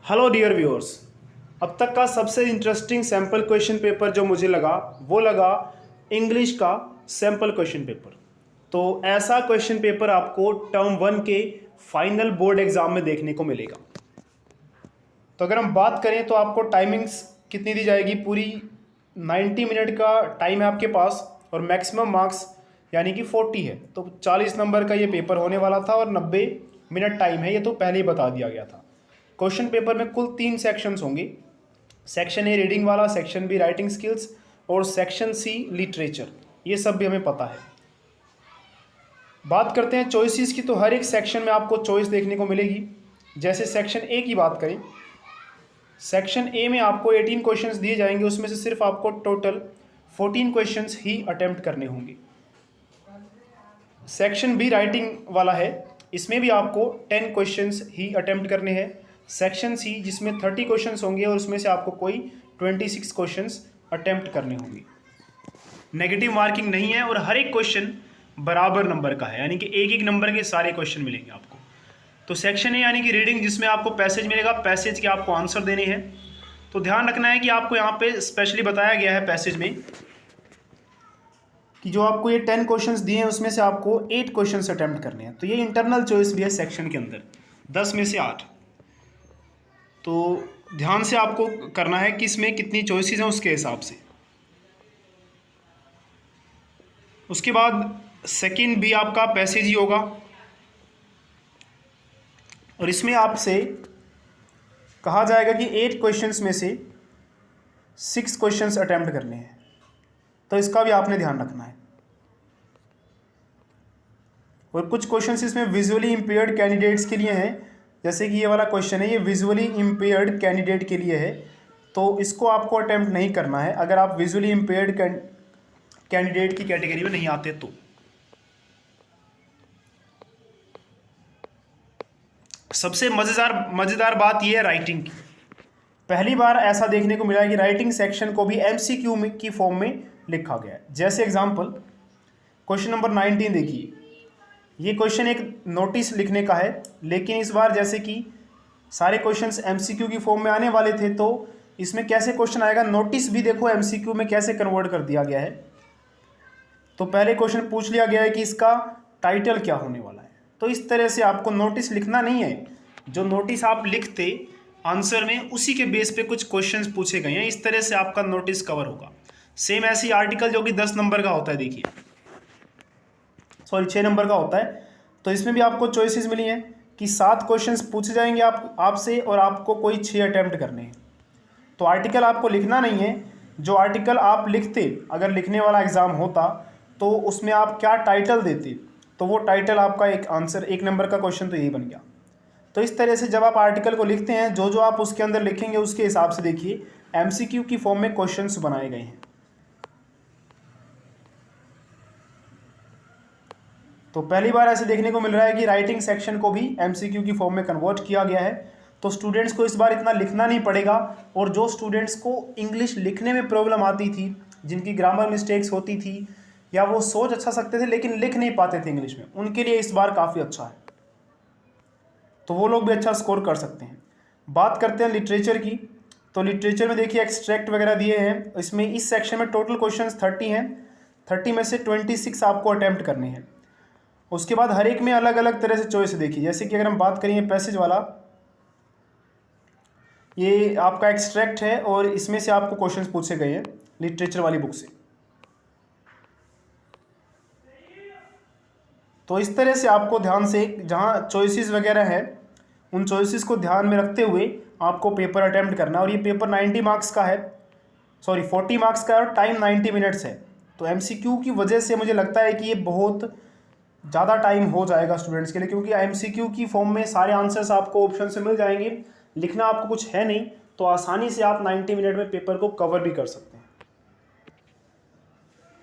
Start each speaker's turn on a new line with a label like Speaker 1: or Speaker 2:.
Speaker 1: Hello dear viewers. अब तक का सबसे इंटरेस्टिंग सैम्पल क्वेश्चन पेपर जो मुझे लगा वो लगा इंग्लिश का सैम्पल क्वेश्चन पेपर। तो ऐसा क्वेश्चन पेपर आपको टर्म 1 के फाइनल बोर्ड एग्जाम में देखने को मिलेगा। तो अगर हम बात करें तो आपको टाइमिंग्स कितनी दी जाएगी, पूरी 90 मिनट का टाइम है आपके पास और मैक्सिमम मार्क्स यानी कि 40 है। तो 40 नंबर का ये पेपर होने वाला था और 90 मिनट टाइम है, ये तो पहले ही बता दिया गया था। क्वेश्चन पेपर में कुल 3 सेक्शंस होंगे। सेक्शन ए रीडिंग वाला, सेक्शन बी राइटिंग स्किल्स और सेक्शन सी लिटरेचर। ये सब भी हमें पता है। बात करते हैं चॉइसेस की, तो हर एक सेक्शन में आपको चॉइस देखने को मिलेगी। जैसे सेक्शन ए की बात करें, सेक्शन ए में आपको 18 क्वेश्चंस दिए जाएंगे, उसमें से सिर्फ आपको टोटल 14 क्वेश्चंस ही अटेम्प्ट करने होंगे। सेक्शन बी राइटिंग वाला है, इसमें भी आपको 10 क्वेश्चंस ही अटेम्प्ट करने हैं। सेक्शन सी जिसमें 30 क्वेश्चंस होंगे और उसमें से आपको कोई 26 क्वेश्चंस अटेम्प्ट करने होंगे। नेगेटिव मार्किंग नहीं है और हर एक क्वेश्चन बराबर नंबर का है, यानी कि एक एक नंबर के सारे क्वेश्चन मिलेंगे आपको। तो सेक्शन ए यानी कि रीडिंग, जिसमें आपको पैसेज मिलेगा, पैसेज के आपको आंसर देने हैं। तो ध्यान रखना है कि आपको यहाँ पे स्पेशली बताया गया है पैसेज में कि जो आपको ये 10 क्वेश्चंस दिए हैं उसमें से आपको 8 क्वेश्चंस अटेम्प्ट करने हैं। तो ये इंटरनल चॉइस भी है सेक्शन के अंदर, 10 में से 8। तो ध्यान से आपको करना है कि इसमें कितनी चॉइसेस हैं उसके हिसाब से। उसके बाद सेकंड भी आपका पैसेज ही होगा और इसमें आपसे कहा जाएगा कि 8 क्वेश्चंस में से 6 क्वेश्चंस अटेम्प्ट करने हैं। तो इसका भी आपने ध्यान रखना है। और कुछ क्वेश्चंस इसमें विजुअली इम्पेयर्ड कैंडिडेट्स के लिए हैं, जैसे कि ये वाला क्वेश्चन है, ये विजुअली इम्पेयर्ड कैंडिडेट के लिए है। तो इसको आपको अटेम्प्ट नहीं करना है अगर आप विजुअली इम्पेयर्ड कैंडिडेट की कैटेगरी में नहीं आते तो। सबसे मज़ेदार बात यह है राइटिंग की। पहली बार ऐसा देखने को मिला है कि राइटिंग सेक्शन को भी MCQ की फॉर्म में लिखा गया है। जैसे एग्जाम्पल क्वेश्चन नंबर 19 देखिए। ये क्वेश्चन एक नोटिस लिखने का है, लेकिन इस बार जैसे कि सारे क्वेश्चंस MCQ की फॉर्म में आने वाले थे, तो इसमें कैसे क्वेश्चन आएगा, नोटिस भी देखो MCQ में कैसे कन्वर्ट कर दिया गया है। तो पहले क्वेश्चन पूछ लिया गया है कि इसका टाइटल क्या होने वाला है। तो इस तरह से आपको नोटिस लिखना नहीं है, जो नोटिस आप लिखते आंसर में उसी के बेस पे कुछ क्वेश्चंस पूछे गए हैं, इस तरह से आपका नोटिस कवर होगा। सेम ऐसी आर्टिकल जो कि 10 नंबर का होता है, देखिए 6 नंबर का होता है। तो इसमें भी आपको चॉइसेस मिली हैं कि 7 क्वेश्चंस पूछे जाएंगे आपसे और आपको कोई 6 अटैम्प्ट करने हैं। तो आर्टिकल आपको लिखना नहीं है, जो आर्टिकल आप लिखते अगर लिखने वाला एग्ज़ाम होता तो उसमें आप क्या टाइटल देते, तो वो टाइटल आपका एक आंसर, 1 नंबर का क्वेश्चन तो यही बन गया। तो इस तरह से जब आप आर्टिकल को लिखते हैं, जो आप उसके अंदर लिखेंगे उसके हिसाब से देखिए MCQ की फॉर्म में क्वेश्चंस बनाए गए हैं। तो पहली बार ऐसे देखने को मिल रहा है कि राइटिंग सेक्शन को भी MCQ की फॉर्म में कन्वर्ट किया गया है। तो स्टूडेंट्स को इस बार इतना लिखना नहीं पड़ेगा। और जो स्टूडेंट्स को इंग्लिश लिखने में प्रॉब्लम आती थी, जिनकी ग्रामर मिस्टेक्स होती थी या वो सोच अच्छा सकते थे लेकिन लिख नहीं पाते थे इंग्लिश में, उनके लिए इस बार काफ़ी अच्छा है। तो वो लोग भी अच्छा स्कोर कर सकते हैं। बात करते हैं लिटरेचर की। तो लिटरेचर में देखिए एक्सट्रैक्ट वगैरह दिए हैं। इसमें इस सेक्शन में टोटल क्वेश्चंस 30 हैं, 30 में से 26 आपको अटैम्प्ट करने हैं। उसके बाद हर एक में अलग अलग तरह से चॉइस देखिए। जैसे कि अगर हम बात करें पैसेज वाला, ये आपका एक्सट्रैक्ट है और इसमें से आपको क्वेश्चंस पूछे गए हैं लिटरेचर वाली बुक से। तो इस तरह से आपको ध्यान से जहाँ चॉइसेस वगैरह है उन चॉइसेस को ध्यान में रखते हुए आपको पेपर अटेम्प्ट करना। और ये पेपर 90 मार्क्स का है, 40 मार्क्स का है और टाइम 90 मिनट्स है। तो MCQ की वजह से मुझे लगता है कि ये बहुत ज़्यादा टाइम हो जाएगा स्टूडेंट्स के लिए, क्योंकि MCQ की फॉर्म में सारे आंसर्स आपको ऑप्शन से मिल जाएंगे। लिखना आपको कुछ है नहीं, तो आसानी से आप 90 मिनट में पेपर को कवर भी कर सकते हैं।